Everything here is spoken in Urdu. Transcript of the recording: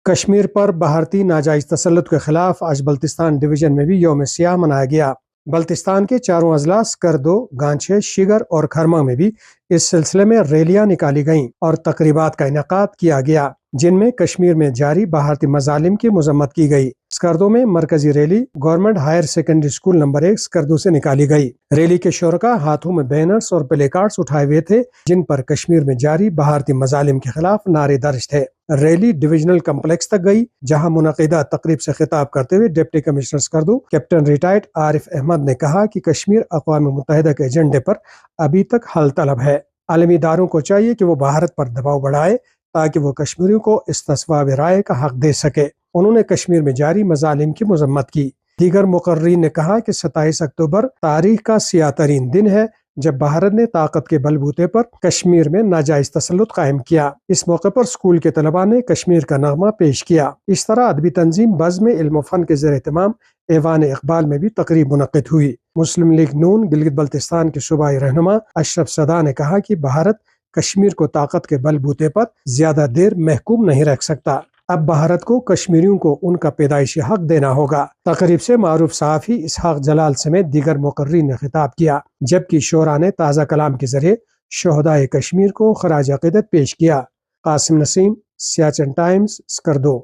کشمیر پر بھارتی ناجائز تسلط کے خلاف آج بلتستان ڈویژن میں بھی یوم سیاہ منایا گیا۔ بلتستان کے چاروں اضلاع سکردو، گانچے، شیگر اور کھرما میں بھی اس سلسلے میں ریلیاں نکالی گئیں اور تقریبات کا انعقاد کیا گیا، جن میں کشمیر میں جاری بھارتی مظالم کی مذمت کی گئی۔ سکردو میں مرکزی rally government higher secondary school number 1 Skardu سے نکالی گئی۔ ریلی کے شرکاء ہاتھوں میں بینرز اور پلے کارڈز اٹھائے ہوئے تھے، جن پر کشمیر میں جاری بھارتی مظالم کے خلاف نعرے درج تھے۔ ریلی ڈویژنل کمپلیکس تک گئی، جہاں منعقدہ تقریب سے خطاب کرتے ہوئے deputy commissioner Skardu captain retired Arif Ahmed نے کہا کہ کشمیر اقوام متحدہ کے ایجنڈے پر ابھی تک حل طلب ہے۔ عالمی اداروں کو چاہیے کہ وہ بھارت پر دباؤ بڑھائے تاکہ وہ کشمیریوں کو استصواب رائے کا حق دے سکے۔ انہوں نے کشمیر میں جاری مظالم کی مذمت کی۔ دیگر مقررین نے کہا کہ 27 اکتوبر تاریخ کا سیاہ ترین دن ہے جب بھارت نے طاقت کے بل بوتے پر کشمیر میں ناجائز تسلط قائم کیا۔ اس موقع پر اسکول کے طلباء نے کشمیر کا نغمہ پیش کیا۔ اس طرح ادبی تنظیم بزم علم و فن کے زیر اہتمام ایوان اقبال میں بھی تقریب منعقد ہوئی۔ مسلم لیگ نون گلگت بلتستان کے صوبائی رہنما اشرف صدا نے کہا کہ بھارت کشمیر کو طاقت کے بل بوتے پر زیادہ دیر محکوم نہیں رکھ سکتا۔ اب بھارت کو کشمیریوں کو ان کا پیدائشی حق دینا ہوگا۔ تقریب سے معروف صحافی اسحاق جلال سمیت دیگر مقررین نے خطاب کیا، جبکہ شعراء نے تازہ کلام کے ذریعے شہدائے کشمیر کو خراج عقیدت پیش کیا۔ قاسم نسیم، سیاچن ٹائمز، سکردو۔